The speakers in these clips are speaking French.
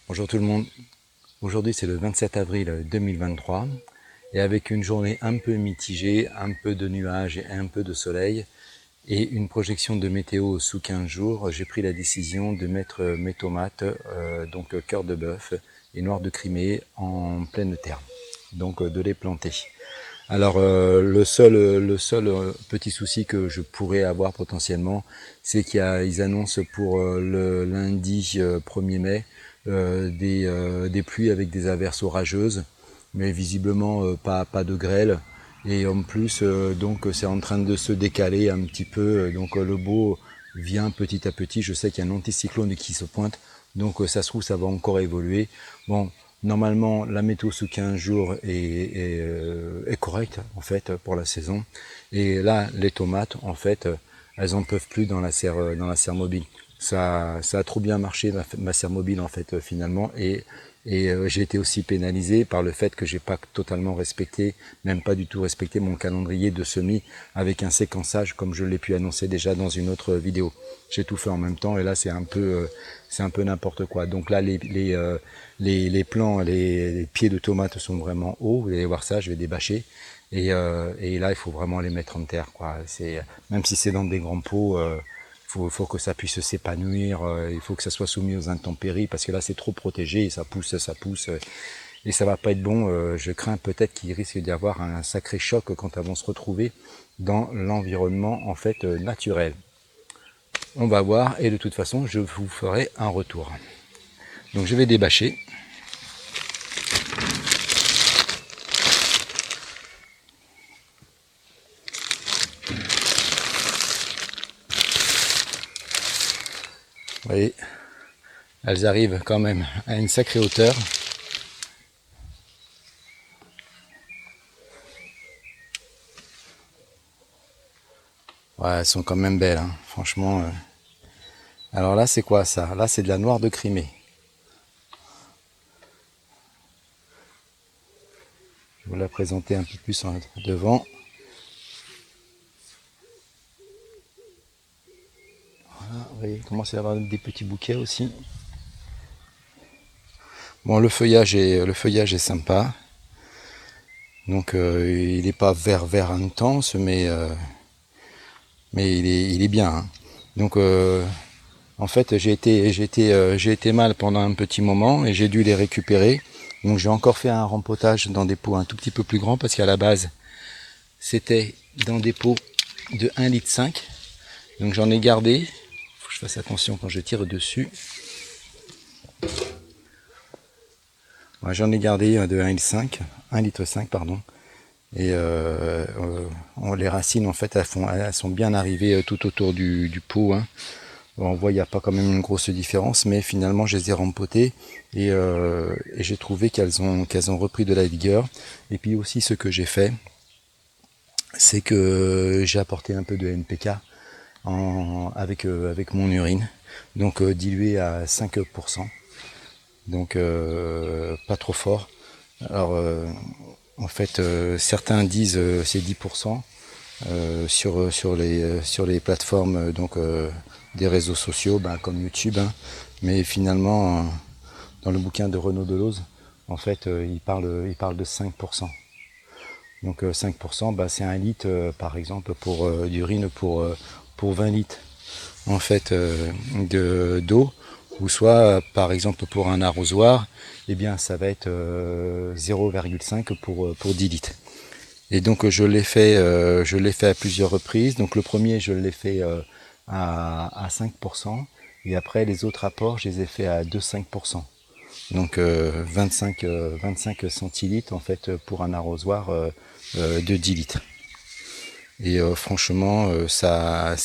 Bonjour tout le monde, aujourd'hui c'est le 27 avril 2023 et avec une journée un peu mitigée, un peu de nuages et un peu de soleil et une projection de météo sous 15 jours, j'ai pris la décision de mettre mes tomates, donc cœur de bœuf et noir de Crimée en pleine terre, donc de les planter. Alors le seul petit souci que je pourrais avoir potentiellement, c'est qu'ils annoncent pour le lundi 1er mai des pluies avec des averses orageuses, mais visiblement pas de grêle. Et en plus, donc c'est en train de se décaler un petit peu, donc le beau vient petit à petit. Je sais qu'il y a un anticyclone qui se pointe, donc ça se trouve ça va encore évoluer. Bon, normalement, la météo sous 15 jours est correcte en fait pour la saison. Et là, les tomates, en fait, elles en peuvent plus dans la serre mobile. Ça a trop bien marché ma serre mobile en fait finalement. Et j'ai été aussi pénalisé par le fait que j'ai pas totalement respecté, même pas du tout respecté mon calendrier de semis avec un séquençage comme je l'ai pu annoncer déjà dans une autre vidéo. J'ai tout fait en même temps et là c'est un peu n'importe quoi. Donc là les plants, les pieds de tomates sont vraiment hauts. Vous allez voir ça, je vais débâcher. Et là il faut vraiment les mettre en terre, quoi. Même si c'est dans des grands pots. Faut que ça puisse s'épanouir, il faut que ça soit soumis aux intempéries, parce que là c'est trop protégé, et ça pousse, et ça va pas être bon. Je crains peut-être qu'il risque d'y avoir un sacré choc quand elles vont se retrouver dans l'environnement en fait naturel. On va voir, et de toute façon je vous ferai un retour. Donc je vais débâcher. Vous voyez, elles arrivent quand même à une sacrée hauteur. Ouais, elles sont quand même belles, hein. Franchement. Alors là, c'est quoi ça? Là, c'est de la noire de Crimée. Je vais vous la présenter un peu plus devant. Voilà, vous voyez, il commence à y avoir des petits bouquets aussi. Bon, le feuillage est sympa. Donc, il n'est pas vert intense, mais il est bien, hein. Donc, en fait, j'ai été mal pendant un petit moment et j'ai dû les récupérer. Donc, j'ai encore fait un rempotage dans des pots un tout petit peu plus grands parce qu'à la base, c'était dans des pots de 1,5 litre. Donc, j'en ai gardé. Faut que je fasse attention quand je tire dessus. Ouais, j'en ai gardé de 1,5 litre, pardon. Et les racines, en fait, elles sont bien arrivées tout autour du pot, hein. Bon, on voit, il n'y a pas quand même une grosse différence, mais finalement, je les ai rempotées et j'ai trouvé qu'elles ont repris de la vigueur. Et puis aussi, ce que j'ai fait, c'est que j'ai apporté un peu de NPK avec mon urine, donc dilué à 5%. Donc pas trop fort. Alors en fait certains disent c'est 10% sur les plateformes donc des réseaux sociaux comme YouTube, hein. Mais finalement dans le bouquin de Renaud Delose en fait il parle de 5%. Donc 5% c'est 1 litre par exemple pour d'urine pour 20 litres en fait d'eau, ou soit par exemple pour un arrosoir, eh bien ça va être 0,5 pour 10 litres. Et donc je l'ai fait à plusieurs reprises. Donc le premier je l'ai fait à 5%, et après les autres apports je les ai fait à 2,5%. Donc 25 centilitres en fait pour un arrosoir de 10 litres. Et franchement ça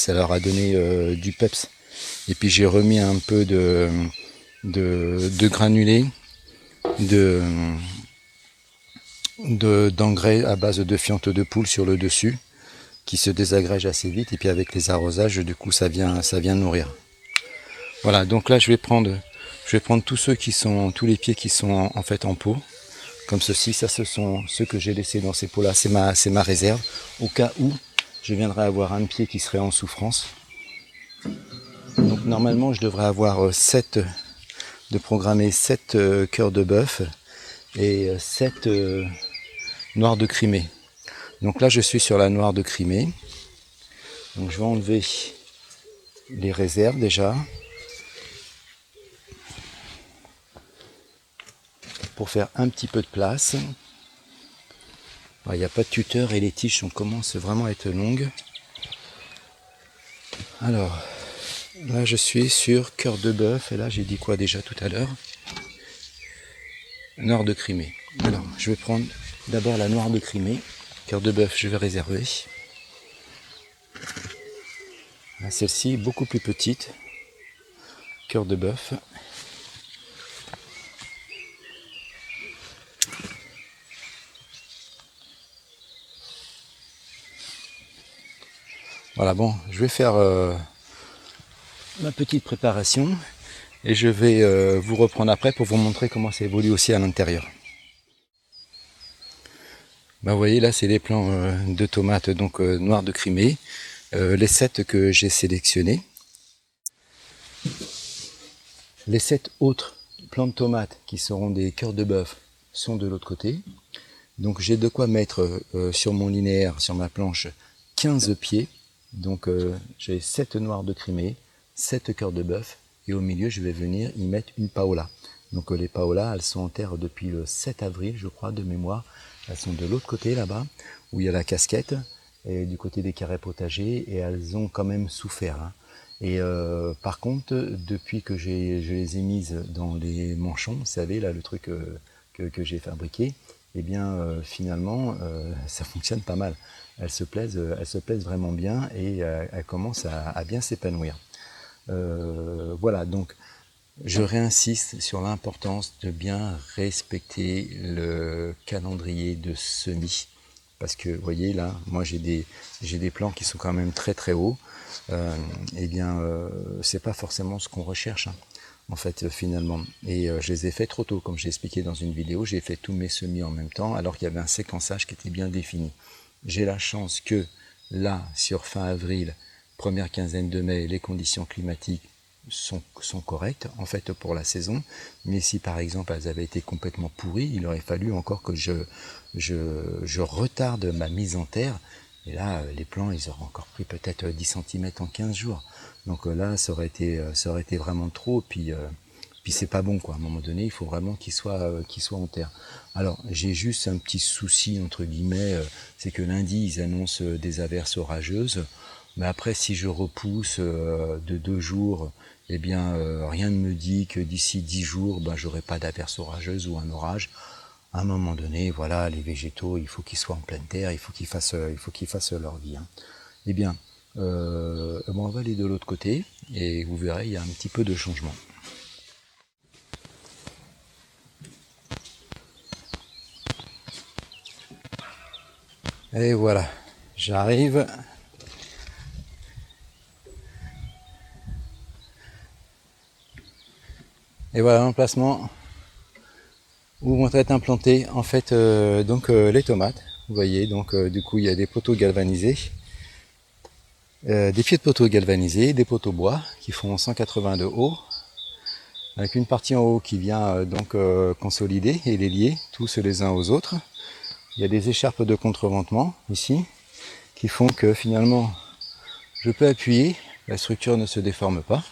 leur a donné du peps. Et puis j'ai remis un peu de granulés d'engrais à base de fientes de poule sur le dessus, qui se désagrège assez vite, et puis avec les arrosages du coup ça vient nourrir. Voilà, donc là je vais prendre tous les pieds qui sont en fait en pot comme ceci. Ça, ce sont ceux que j'ai laissés dans ces pots là, c'est ma réserve au cas où je viendrais avoir un pied qui serait en souffrance. Donc normalement je devrais avoir 7 de programmer 7 cœurs de bœuf et 7 noires de Crimée. Donc là je suis sur la noire de Crimée. Donc je vais enlever les réserves déjà pour faire un petit peu de place. Il n'y a pas de tuteur et les tiges commencent vraiment à être longues. Alors là je suis sur cœur de bœuf et là j'ai dit quoi déjà tout à l'heure? Noire de Crimée. Alors je vais prendre d'abord la noire de Crimée. Cœur de bœuf je vais réserver. Celle-ci beaucoup plus petite. Cœur de bœuf. Voilà, bon, je vais faire ma petite préparation et je vais vous reprendre après pour vous montrer comment ça évolue aussi à l'intérieur. Vous voyez là c'est les plants de tomates donc noires de Crimée, les 7 que j'ai sélectionnés. Les 7 autres plants de tomates qui seront des cœurs de bœuf sont de l'autre côté. Donc j'ai de quoi mettre sur mon linéaire, sur ma planche, 15 pieds. Donc j'ai 7 noires de Crimée, 7 cœurs de bœuf et au milieu je vais venir y mettre une paola. Donc les paolas elles sont en terre depuis le 7 avril je crois de mémoire. Elles sont de l'autre côté là-bas où il y a la casquette et du côté des carrés potagers et elles ont quand même souffert. Hein. Et par contre depuis que je les ai mises dans les manchons, vous savez là le truc que j'ai fabriqué, eh bien finalement ça fonctionne pas mal. Elles se plaisent vraiment bien et elles commencent à bien s'épanouir. Voilà, donc je réinsiste sur l'importance de bien respecter le calendrier de semis. Parce que vous voyez là, moi j'ai des plants qui sont quand même très très hauts. Eh bien, c'est pas forcément ce qu'on recherche. Hein. En fait finalement, et je les ai fait trop tôt, comme j'ai expliqué dans une vidéo, j'ai fait tous mes semis en même temps alors qu'il y avait un séquençage qui était bien défini. J'ai la chance que là, sur fin avril, première quinzaine de mai, les conditions climatiques sont correctes en fait pour la saison, mais si par exemple elles avaient été complètement pourries, il aurait fallu encore que je retarde ma mise en terre. Et là, les plants, ils auraient encore pris peut-être 10 cm en 15 jours. Donc là, ça aurait été vraiment trop. Puis c'est pas bon, quoi. À un moment donné, il faut vraiment qu'il soit en terre. Alors, j'ai juste un petit souci, entre guillemets, c'est que lundi, ils annoncent des averses orageuses. Mais après, si je repousse de 2 jours, eh bien, rien ne me dit que d'ici 10 jours, j'aurai pas d'averse orageuse ou un orage. À un moment donné, voilà, les végétaux, il faut qu'ils soient en pleine terre, il faut qu'ils fassent leur vie. Hein. Eh bien, on va aller de l'autre côté et vous verrez, il y a un petit peu de changement. Et voilà, j'arrive. Et voilà l'emplacement où vont être implantées en fait les tomates. Vous voyez, donc du coup il y a des poteaux galvanisés, des pieds de poteaux galvanisés, des poteaux bois qui font 180 de haut, avec une partie en haut qui vient consolider et les lier tous les uns aux autres. Il y a des écharpes de contreventement ici qui font que finalement je peux appuyer, la structure ne se déforme pas.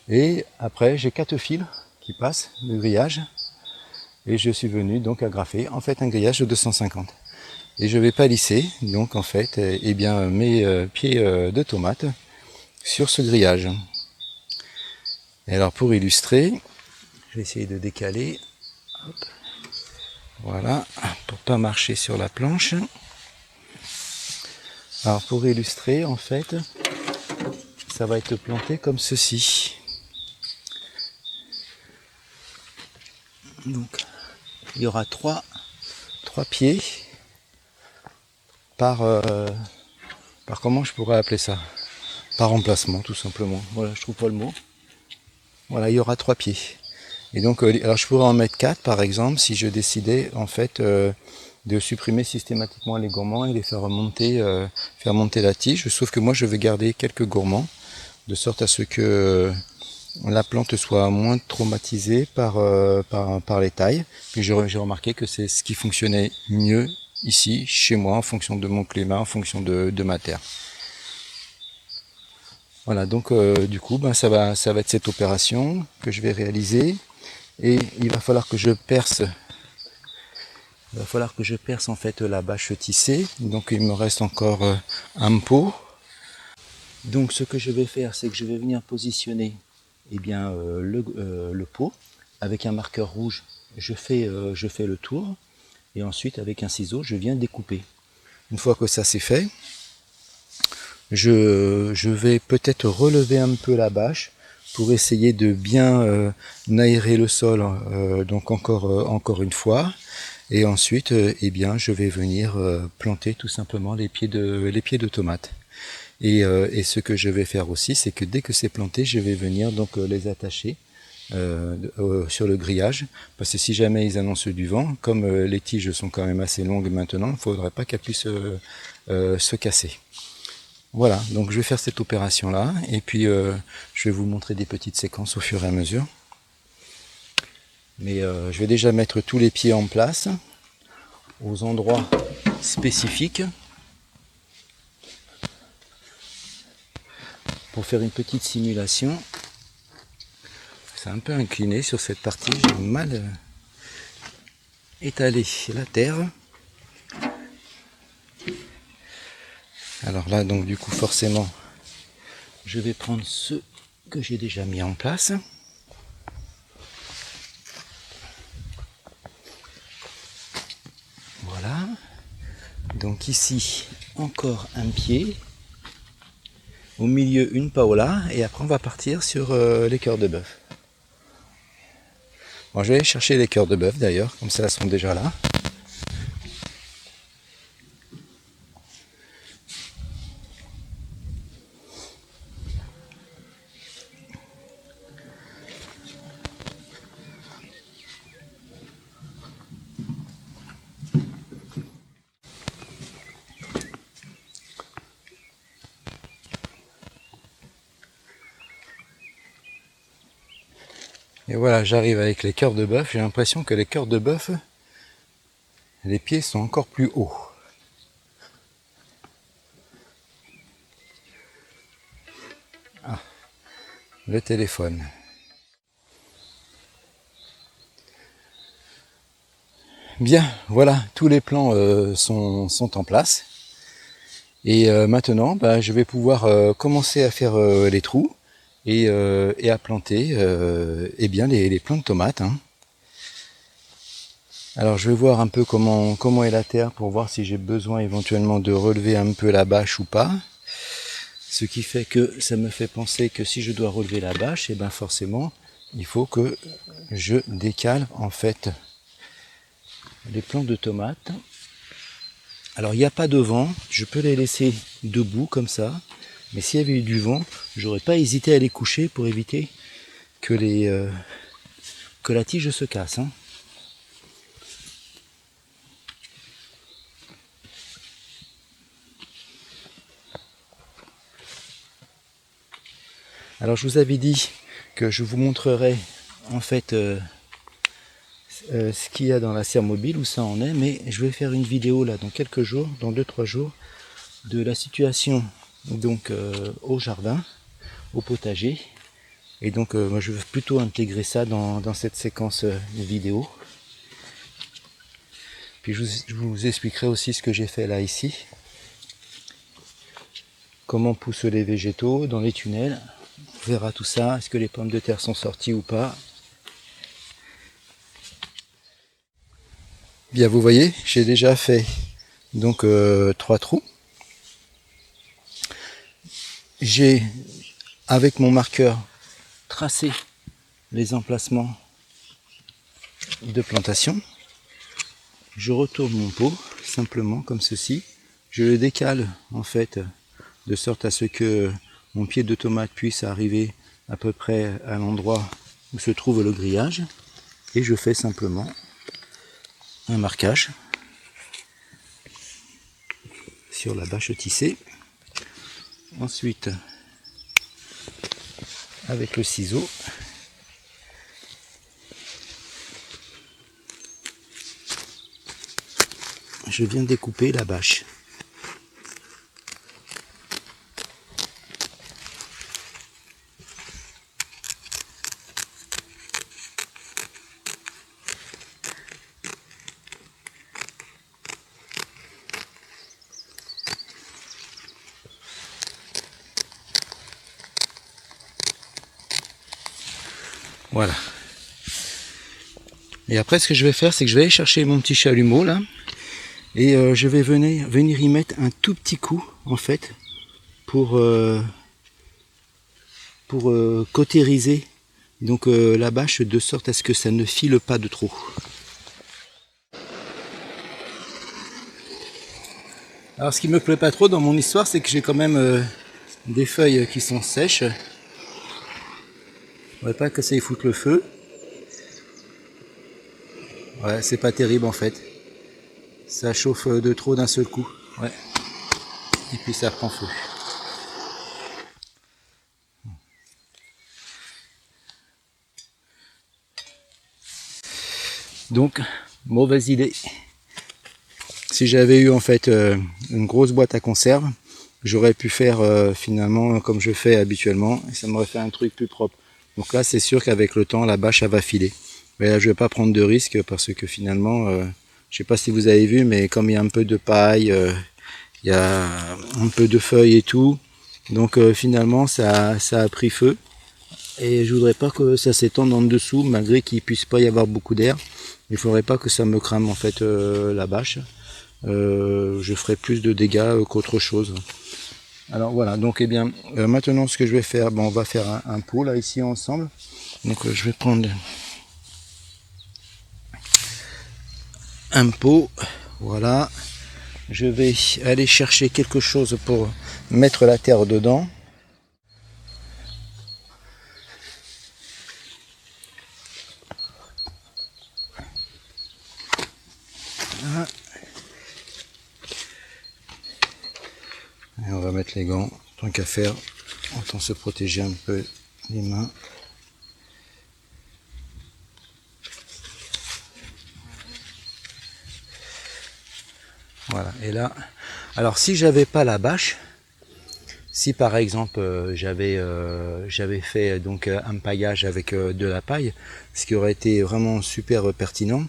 Et après j'ai 4 fils qui passent de grillage et je suis venu donc agrafer en fait un grillage de 250. Et je vais palisser donc en fait mes pieds de tomates sur ce grillage. Et alors pour illustrer, je vais essayer de décaler. Hop. Voilà, pour pas marcher sur la planche. Alors pour illustrer, en fait, ça va être planté comme ceci. Donc, il y aura trois pieds par comment je pourrais appeler ça? Par emplacement, tout simplement. Voilà, je trouve pas le mot. Voilà, il y aura 3 pieds. Et donc, alors je pourrais en mettre 4 par exemple si je décidais en fait de supprimer systématiquement les gourmands et les faire monter la tige. Sauf que moi je vais garder quelques gourmands de sorte à ce que la plante soit moins traumatisée par les tailles. Puis j'ai remarqué que c'est ce qui fonctionnait mieux ici, chez moi, en fonction de mon climat, en fonction de ma terre. Voilà, donc du coup, ça va être cette opération que je vais réaliser. Et il va falloir que je perce. Il va falloir que je perce en fait la bâche tissée. Donc il me reste encore un pot. Donc ce que je vais faire, c'est que je vais venir positionner le pot avec un marqueur rouge. Je fais le tour et ensuite avec un ciseau, je viens découper. Une fois que ça c'est fait, je vais peut-être relever un peu la bâche pour essayer de bien aérer le sol, donc encore une fois. Et ensuite, je vais venir planter tout simplement les pieds de tomates. Et ce que je vais faire aussi, c'est que dès que c'est planté, je vais venir donc les attacher sur le grillage, parce que si jamais ils annoncent du vent, comme les tiges sont quand même assez longues maintenant, il ne faudrait pas qu'elles puissent se casser. Voilà, donc je vais faire cette opération-là, et puis je vais vous montrer des petites séquences au fur et à mesure. Mais je vais déjà mettre tous les pieds en place, aux endroits spécifiques, pour faire une petite simulation. C'est un peu incliné sur cette partie, j'ai mal étalé la terre. Alors là, donc du coup, forcément, je vais prendre ceux que j'ai déjà mis en place. Voilà. Donc ici, encore un pied. Au milieu, une paola. Et après, on va partir sur les cœurs de bœuf. Bon, je vais aller chercher les cœurs de bœuf d'ailleurs, comme ça, elles sont déjà là. Et voilà, j'arrive avec les cœurs de bœuf. J'ai l'impression que les cœurs de bœuf, les pieds sont encore plus hauts. Ah, le téléphone. Bien, voilà, tous les plans sont en place. Et maintenant, je vais pouvoir commencer à faire les trous et à planter les plants de tomates. Hein. Alors je vais voir un peu comment est la terre pour voir si j'ai besoin éventuellement de relever un peu la bâche ou pas. Ce qui fait que ça me fait penser que si je dois relever la bâche, et forcément, il faut que je décale en fait les plants de tomates. Alors il n'y a pas de vent, je peux les laisser debout comme ça, mais s'il y avait eu du vent, j'aurais pas hésité à les coucher pour éviter que la tige se casse. Hein. Alors je vous avais dit que je vous montrerai en fait ce qu'il y a dans la serre mobile, où ça en est, mais je vais faire une vidéo là dans quelques jours, dans 2-3 jours, de la situation donc au jardin, au potager. Et donc moi je veux plutôt intégrer ça dans cette séquence vidéo. Puis je vous expliquerai aussi ce que j'ai fait là ici. Comment poussent les végétaux dans les tunnels. On verra tout ça. Est-ce que les pommes de terre sont sorties ou pas? Bien, vous voyez, j'ai déjà fait donc 3 trous. J'ai, avec mon marqueur, tracé les emplacements de plantation. Je retourne mon pot, simplement comme ceci. Je le décale en fait, de sorte à ce que mon pied de tomate puisse arriver à peu près à l'endroit où se trouve le grillage. Et je fais simplement un marquage sur la bâche tissée. Ensuite, avec le ciseau. Je viens découper la bâche. Voilà. Et après, ce que je vais faire, c'est que je vais aller chercher mon petit chalumeau là. Et je vais venir y mettre un tout petit coup, en fait, pour cautériser donc, la bâche de sorte à ce que ça ne file pas de trop. Alors, ce qui me plaît pas trop dans mon histoire, c'est que j'ai quand même des feuilles qui sont sèches. Je voudrais pas que ça y foute le feu. Ouais, c'est pas terrible en fait. Ça chauffe de trop d'un seul coup. Ouais. Et puis ça prend feu. Donc, mauvaise idée. Si j'avais eu en fait une grosse boîte à conserve, j'aurais pu faire finalement comme je fais habituellement et ça m'aurait fait un truc plus propre. Donc là, c'est sûr qu'avec le temps, la bâche, elle va filer. Mais là, je vais pas prendre de risque parce que finalement, je sais pas si vous avez vu, mais comme il y a un peu de paille, il y a un peu de feuilles et tout, donc finalement, ça a pris feu. Et je voudrais pas que ça s'étende en dessous, malgré qu'il puisse pas y avoir beaucoup d'air. Il faudrait pas que ça me crame en fait la bâche. Je ferai plus de dégâts qu'autre chose. Alors voilà, donc maintenant ce que je vais faire, on va faire un pot là ici ensemble. Donc je vais prendre un pot, voilà. Je vais aller chercher quelque chose pour mettre la terre dedans. Voilà. Et on va mettre les gants, tant qu'à faire, autant se protéger un peu les mains. Voilà, et là, alors si j'avais pas la bâche, si par exemple j'avais fait donc un paillage avec de la paille, ce qui aurait été vraiment super pertinent,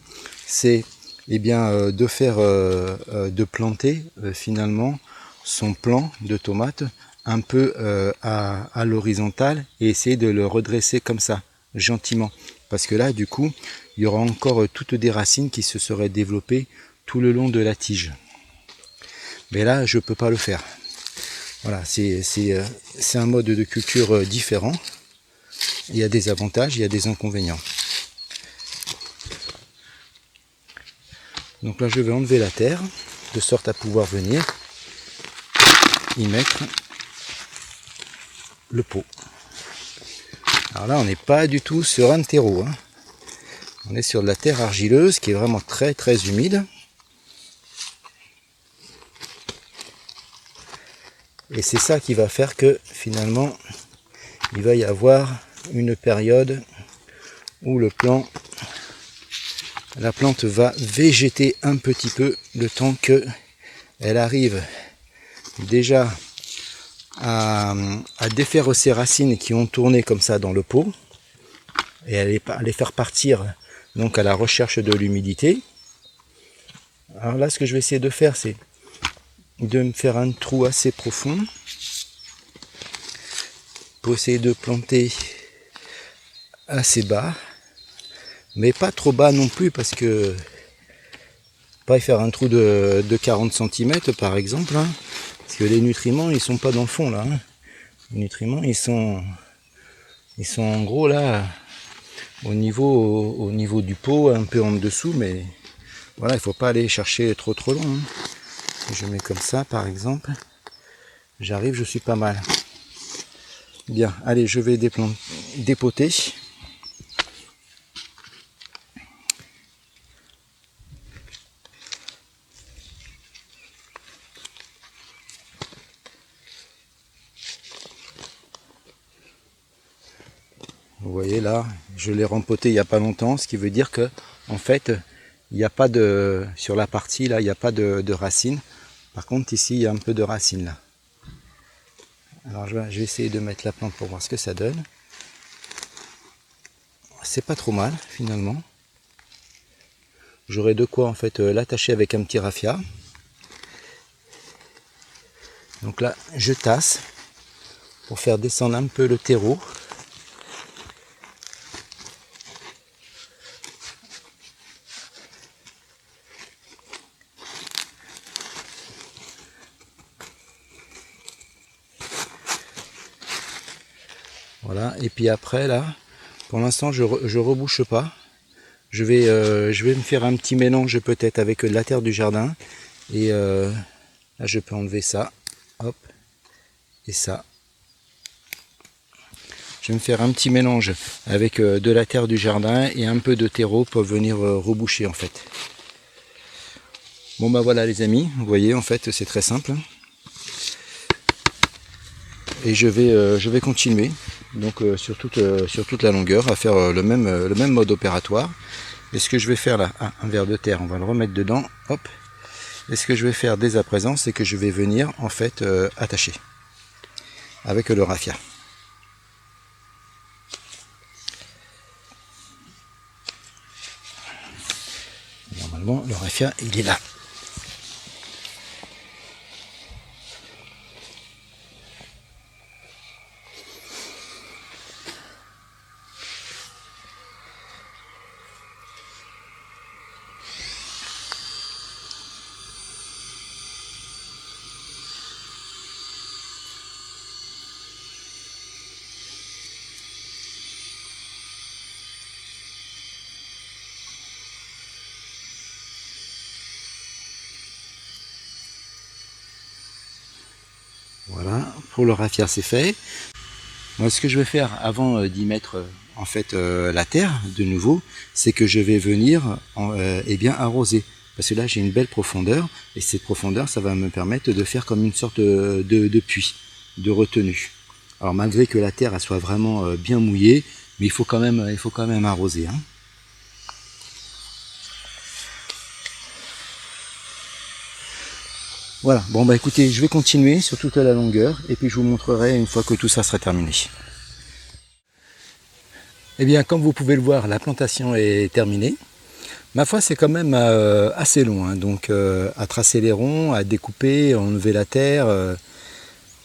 c'est de faire de planter finalement son plant de tomate un peu à l'horizontale et essayer de le redresser comme ça, gentiment. Parce que là, du coup, il y aura encore toutes des racines qui se seraient développées tout le long de la tige. Mais là, je ne peux pas le faire. Voilà, c'est un mode de culture différent. Il y a des avantages, il y a des inconvénients. Donc là, je vais enlever la terre, de sorte à pouvoir venir y mettre le pot. Alors là, on n'est pas du tout sur un terreau. Hein. On est sur de la terre argileuse qui est vraiment très très humide. Et c'est ça qui va faire que finalement, il va y avoir une période où la plante va végéter un petit peu le temps qu'elle arrive déjà à défaire ses racines qui ont tourné comme ça dans le pot et à les faire partir donc à la recherche de l'humidité. Alors là, ce que je vais essayer de faire, c'est de me faire un trou assez profond pour essayer de planter assez bas, mais pas trop bas non plus, parce que pas y faire un trou de 40 cm par exemple, hein, parce que les nutriments ils sont pas dans le fond là. Hein. Les nutriments ils sont en gros là au niveau du pot, un peu en dessous, mais voilà, il faut pas aller chercher trop loin. Hein. Si je mets comme ça par exemple, j'arrive, je suis pas mal. Bien, allez, je vais dépoter. Vous voyez là, je l'ai rempoté il n'y a pas longtemps, ce qui veut dire que en fait, il n'y a pas de, sur la partie là, il n'y a pas de racines. Par contre ici, il y a un peu de racines là. Alors je vais essayer de mettre la plante pour voir ce que ça donne. C'est pas trop mal finalement. J'aurai de quoi en fait l'attacher avec un petit raffia. Donc là, je tasse pour faire descendre un peu le terreau. Voilà, et puis après là, pour l'instant je rebouche pas. Je vais me faire un petit mélange peut-être avec de la terre du jardin. Et là je peux enlever ça. Hop. Et ça. Je vais me faire un petit mélange avec de la terre du jardin et un peu de terreau pour venir reboucher en fait. Bon bah voilà les amis, vous voyez en fait c'est très simple. Et je vais continuer donc sur toute la longueur à faire le même mode opératoire. Et ce que je vais faire là, un verre de terre, on va le remettre dedans, hop. Et ce que je vais faire dès à présent, c'est que je vais venir en fait attacher avec le raffia. Normalement, le raffia, il est là. Voilà, pour le raffia c'est fait. Moi ce que je vais faire avant d'y mettre en fait la terre de nouveau, c'est que je vais venir eh bien arroser. Parce que là j'ai une belle profondeur, et cette profondeur ça va me permettre de faire comme une sorte de puits, de retenue. Alors malgré que la terre elle soit vraiment bien mouillée, mais il faut quand même arroser. Hein. Voilà, bon bah écoutez, je vais continuer sur toute la longueur et puis je vous montrerai une fois que tout ça sera terminé. Eh bien, comme vous pouvez le voir, la plantation est terminée. Ma foi, c'est quand même assez long, hein, donc à tracer les ronds, à découper, à enlever la terre,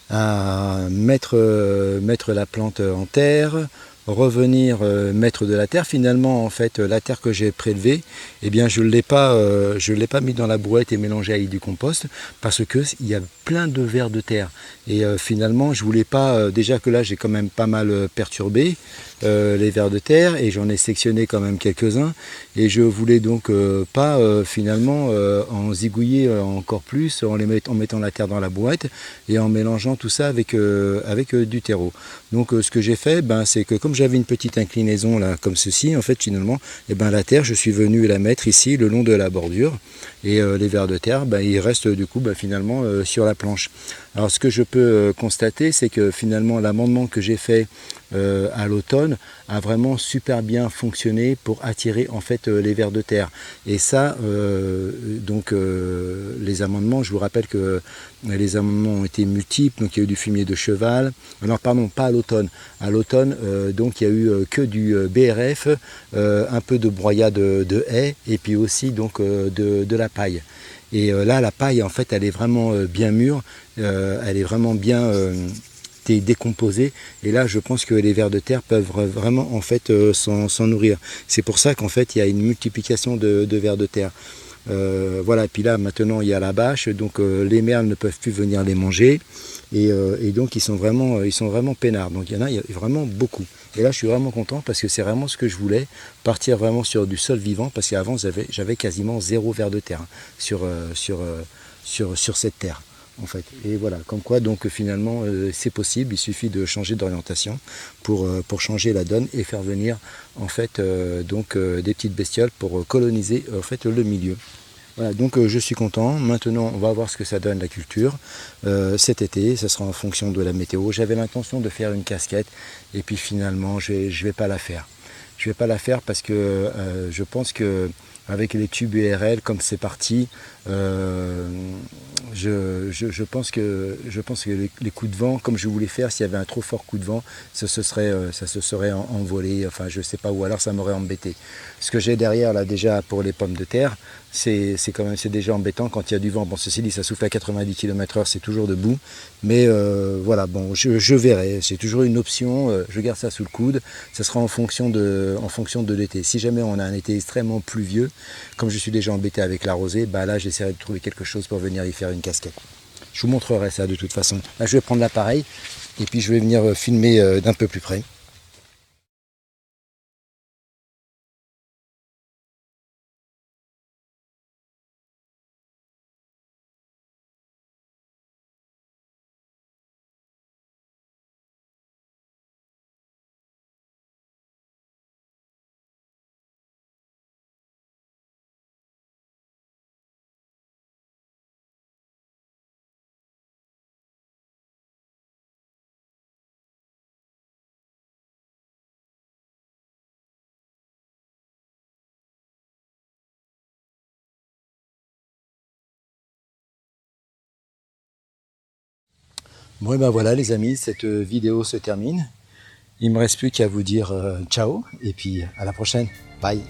à mettre la plante en terre, revenir mettre de la terre. Finalement, en fait, la terre que j'ai prélevée, eh bien, je l'ai pas mis dans la brouette et mélangée avec du compost parce que il y a plein de vers de terre. Et finalement, je voulais pas. Déjà que là, j'ai quand même pas mal perturbé les vers de terre et j'en ai sectionné quand même quelques-uns. Et je voulais donc pas finalement en zigouiller encore plus en mettant la terre dans la brouette et en mélangeant tout ça avec du terreau. Donc ce que j'ai fait, c'est que comme j'avais une petite inclinaison là comme ceci, en fait finalement, la terre, je suis venu la mettre ici le long de la bordure et les vers de terre, ils restent du coup finalement sur la planche. Alors ce que je peux constater, c'est que finalement l'amendement que j'ai fait à l'automne a vraiment super bien fonctionné pour attirer en fait les vers de terre. Et ça, les amendements, je vous rappelle que les amendements ont été multiples, donc il y a eu du fumier de cheval. Alors pardon, pas à l'automne. À l'automne, donc il y a eu que du BRF, un peu de broyat de haies et puis aussi donc de la paille. Et là, la paille, en fait, elle est vraiment bien mûre, elle est vraiment bien décomposée. Et là, je pense que les vers de terre peuvent vraiment, en fait, s'en nourrir. C'est pour ça qu'en fait, il y a une multiplication de vers de terre. Voilà, et puis là, maintenant, il y a la bâche, donc les merles ne peuvent plus venir les manger. Et donc, ils sont vraiment peinards. Donc, il y a vraiment beaucoup. Et là, je suis vraiment content parce que c'est vraiment ce que je voulais, partir vraiment sur du sol vivant, parce qu'avant, j'avais quasiment 0 vers de terre sur cette terre, en fait. Et voilà, comme quoi, donc finalement, c'est possible, il suffit de changer d'orientation pour changer la donne et faire venir, en fait, des petites bestioles pour coloniser, en fait, le milieu. Voilà, donc je suis content. Maintenant, on va voir ce que ça donne la culture cet été. Ça sera en fonction de la météo. J'avais l'intention de faire une casquette et puis finalement, je vais pas la faire. Je vais pas la faire parce que je pense que avec les tubes URL, comme c'est parti, je pense que les coups de vent, comme je voulais faire, s'il y avait un trop fort coup de vent, ça se serait envolé. Enfin, je sais pas où. Alors, ça m'aurait embêté. Ce que j'ai derrière là déjà pour les pommes de terre, c'est déjà embêtant quand il y a du vent. Bon, ceci dit, ça souffle à 90 km/h, c'est toujours debout. Mais voilà, bon, je verrai. C'est toujours une option. Je garde ça sous le coude. Ça sera en fonction de l'été. Si jamais on a un été extrêmement pluvieux, comme je suis déjà embêté avec la rosée, bah là, j'essaierai de trouver quelque chose pour venir y faire une casquette. Je vous montrerai ça de toute façon. Là, je vais prendre l'appareil et puis je vais venir filmer d'un peu plus près. Bon et ben voilà les amis, cette vidéo se termine. Il me reste plus qu'à vous dire ciao et puis à la prochaine. Bye.